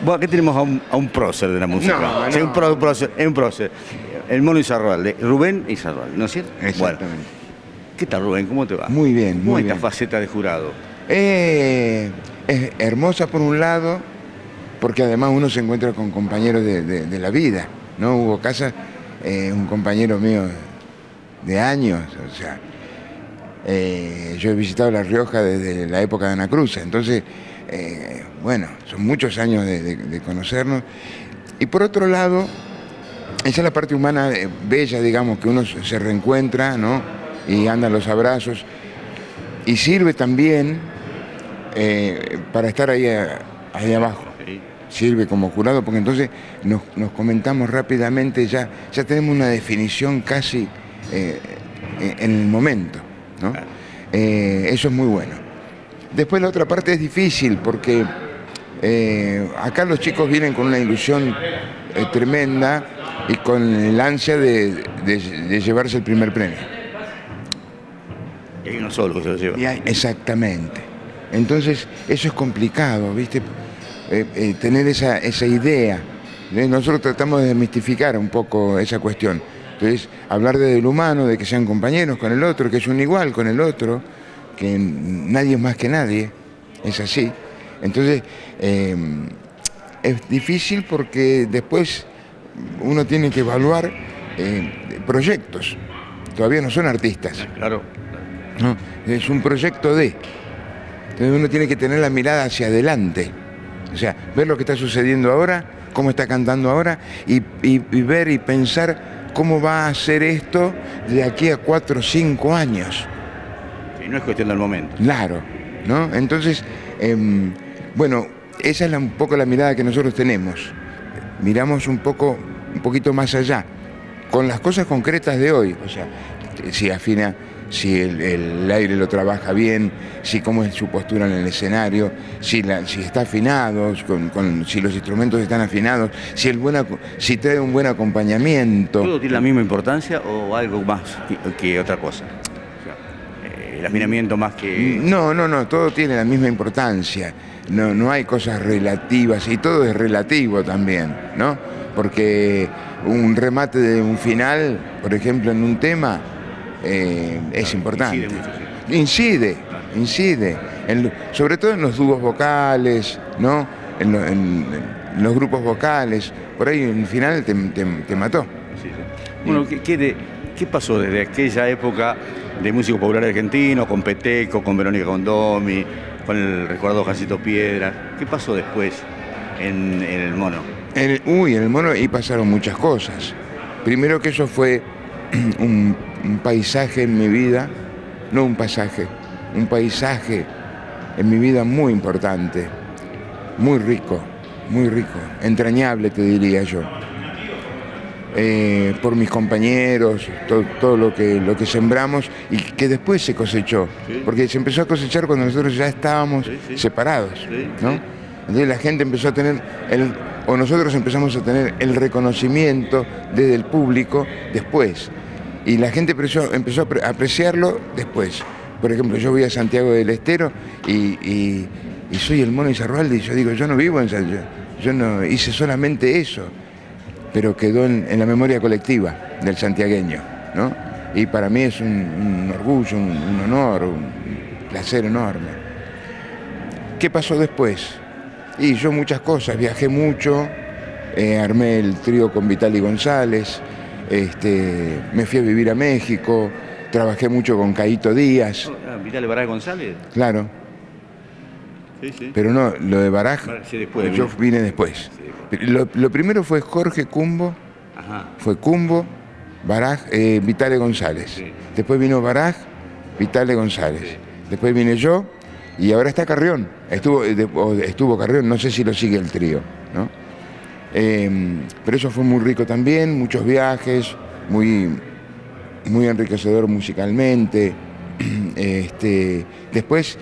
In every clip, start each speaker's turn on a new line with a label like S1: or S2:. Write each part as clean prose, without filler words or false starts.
S1: Bueno, aquí tenemos a un prócer de la música.
S2: No,
S1: Sí,
S2: no.
S1: un prócer. El Mono Izarralde, Rubén Izarralde, ¿no es cierto?
S2: Exactamente.
S1: Bueno, ¿qué tal, Rubén? ¿Cómo te va?
S2: Muy bien,
S1: ¿Cómo
S2: muy
S1: es esta
S2: bien.
S1: faceta de jurado?
S2: Es hermosa por un lado, porque además uno se encuentra con compañeros de la vida, ¿no? Hugo Casas, un compañero mío de años, o sea, yo he visitado La Rioja desde la época de Ana Cruz, entonces, bueno, son muchos años de conocernos. Y por otro lado, esa es la parte humana bella, digamos, que uno se reencuentra, ¿no? Y andan los abrazos. Y sirve también para estar ahí abajo. Sirve como jurado, porque entonces nos comentamos rápidamente, ya tenemos una definición casi en el momento, ¿no? Eso es muy bueno. Después la otra parte es difícil, porque acá los chicos vienen con una ilusión tremenda y con el ansia de llevarse el primer premio.
S1: Y hay uno solo que se lo lleva.
S2: Exactamente. Entonces, eso es complicado, ¿viste? Tener esa idea. Nosotros tratamos de desmistificar un poco esa cuestión. Entonces, hablar del humano, de que sean compañeros con el otro, que es un igual con el otro, que nadie es más que nadie, es así. Entonces, es difícil porque después uno tiene que evaluar proyectos. Todavía no son artistas.
S1: Claro.
S2: No, es un proyecto de. Entonces uno tiene que tener la mirada hacia adelante. O sea, ver lo que está sucediendo ahora, cómo está cantando ahora, y ver y pensar cómo va a ser esto de aquí a 4 o 5 años.
S1: Y no es cuestión del momento.
S2: Claro, ¿no? Entonces, bueno, esa es un poco la mirada que nosotros tenemos. Miramos un poquito más allá, con las cosas concretas de hoy. O sea, si afina, si el aire lo trabaja bien, si cómo es su postura en el escenario, si está afinado, si los instrumentos están afinados, si trae un buen acompañamiento.
S1: ¿Todo tiene la misma importancia o algo más que otra cosa? O sea, el afinamiento más que...
S2: No, todo tiene la misma importancia. No hay cosas relativas, y todo es relativo también, ¿no? Porque un remate de un final, por ejemplo, en un tema, es importante. Incide, sobre todo en los dúos vocales, ¿no? En los grupos vocales, por ahí en el final te mató.
S1: Sí. Bueno, ¿qué pasó desde aquella época de músicos populares argentinos, con Peteco, con Verónica Condomi, con el recordado Jancito Piedra? ¿Qué pasó después en el Mono?
S2: En el Mono y pasaron muchas cosas. Primero que eso fue un paisaje en mi vida, no un pasaje, un paisaje en mi vida muy importante, muy rico, entrañable te diría yo. Por mis compañeros, todo lo que sembramos y que después se cosechó, porque se empezó a cosechar cuando nosotros ya estábamos separados, ¿no? Entonces la gente empezó a tener, nosotros empezamos a tener el reconocimiento desde el público después. Y la gente empezó a apreciarlo después. Por ejemplo, yo voy a Santiago del Estero y soy el Mono Izarralde y yo digo, yo no vivo en Santiago, yo no hice solamente eso, pero quedó en la memoria colectiva del santiagueño, ¿no? Y para mí es un orgullo, un honor, un placer enorme. ¿Qué pasó después? Y yo muchas cosas, viajé mucho, armé el trío con Vitali González, me fui a vivir a México, trabajé mucho con Caíto Díaz.
S1: ¿Vitali González?
S2: Claro.
S1: Sí.
S2: Pero no, lo de Baraj,
S1: sí, después,
S2: yo vine después. Sí. Lo primero fue Jorge Cumbo, fue Cumbo, Baraj, Vitali González. Sí. Después vino Baraj, Vitali González. Sí. Después vine yo y ahora está Carrión. Estuvo Carrión, no sé si lo sigue el trío, ¿no? Pero eso fue muy rico también, muchos viajes, muy enriquecedor musicalmente. Después,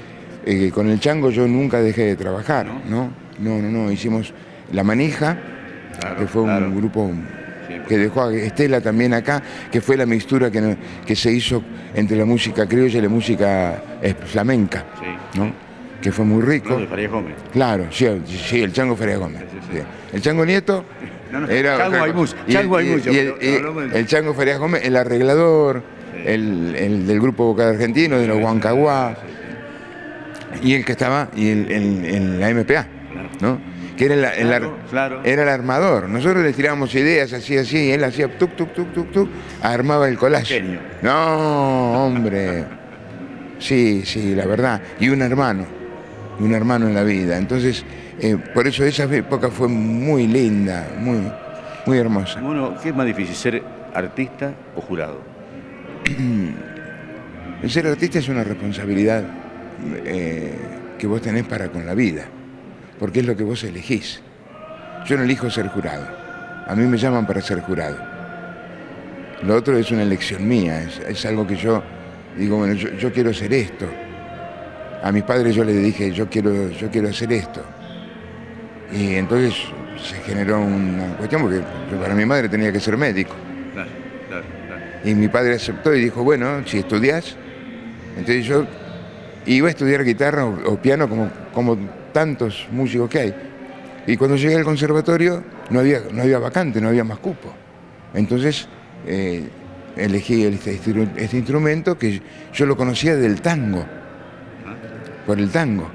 S2: con el Chango yo nunca dejé de trabajar, ¿no? Hicimos La Manija, que fue un grupo que dejó a Estela también acá, que fue la mixtura que se hizo entre la música criolla y la música flamenca, ¿no? que fue muy rico.
S1: No, de Farías Gómez.
S2: Claro, sí, sí, el Chango Farías Gómez.
S1: Sí, sí.
S2: Sí. El Chango Nieto era...
S1: Chango hay mucho,
S2: el Chango Farías Gómez, el arreglador, sí. el del grupo Boca de Argentino, de los Huancahuá, y el que estaba en la MPA, ¿no? Que era era el armador. Nosotros le tirábamos ideas así, y él hacía tuc, tuc, tuc, tuc, tuc, armaba el collage.
S1: Genio.
S2: No, hombre. Sí, la verdad. Y un hermano en la vida. Entonces, por eso esa época fue muy linda, muy hermosa.
S1: Bueno, ¿qué es más difícil, ser artista o jurado?
S2: El ser artista es una responsabilidad que vos tenés para con la vida, porque es lo que vos elegís. Yo no elijo ser jurado, a mí me llaman para ser jurado. Lo otro es una elección mía, es algo que yo digo, bueno, yo quiero hacer esto. A mis padres yo les dije, yo quiero hacer esto. Y entonces se generó una cuestión, porque yo para mi madre tenía que ser médico.
S1: Claro.
S2: Y mi padre aceptó y dijo, bueno, si estudiás. Entonces yo iba a estudiar guitarra o piano como tantos músicos que hay. Y cuando llegué al conservatorio no había vacante, no había más cupo. Entonces elegí este instrumento que yo lo conocía del tango, por el tango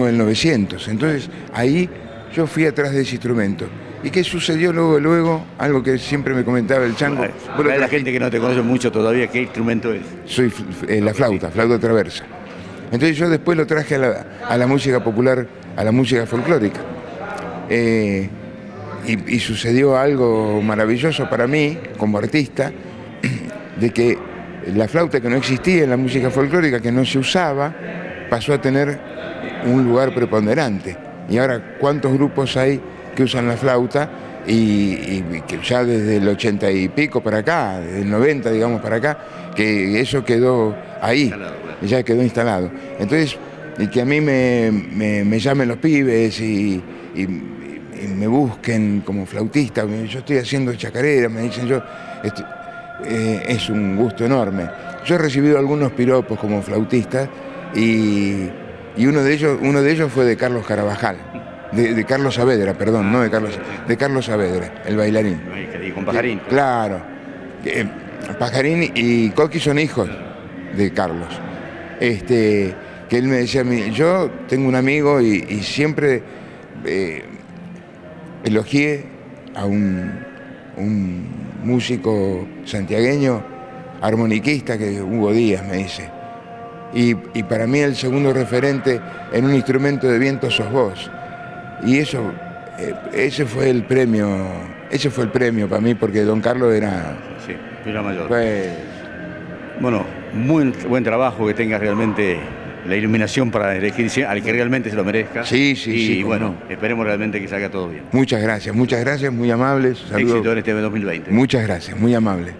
S2: del 900. Entonces ahí yo fui atrás de ese instrumento. ¿Y qué sucedió luego? Algo que siempre me comentaba el Chango.
S1: Para la gente que no te conoce mucho todavía, ¿qué instrumento es?
S2: Soy la flauta traversa. Entonces yo después lo traje a la música popular, a la música folclórica. Y sucedió algo maravilloso para mí, como artista, de que la flauta, que no existía en la música folclórica, que no se usaba, pasó a tener un lugar preponderante. Y ahora, ¿cuántos grupos hay que usan la flauta? Y que ya desde el 80 y pico para acá, desde el 90, digamos, para acá, que eso quedó ahí, ya quedó instalado. Entonces, que a mí me llamen los pibes y me busquen como flautista, yo estoy haciendo chacarera, me dicen es un gusto enorme. Yo he recibido algunos piropos como flautista y uno de ellos fue de Carlos Carabajal, de Carlos Saavedra, perdón, no de Carlos Saavedra, el bailarín.
S1: Y con Pajarín.
S2: Claro. Pajarín y Coqui son hijos de Carlos. Que él me decía a mí, yo tengo un amigo y siempre elogié a un músico santiagueño, armoniquista, que Hugo Díaz, me dice. Y para mí el segundo referente en un instrumento de viento sos vos. Y ese fue el premio para mí, porque don Carlos era...
S1: Sí, era mayor. Bueno, muy buen trabajo, que tengas realmente la iluminación para elegir al que realmente se lo merezca.
S2: Sí.
S1: Y bueno, esperemos realmente que salga todo bien.
S2: Muchas gracias, muy amables. Saludos.
S1: Éxito en este 2020.
S2: Muchas gracias, muy amables.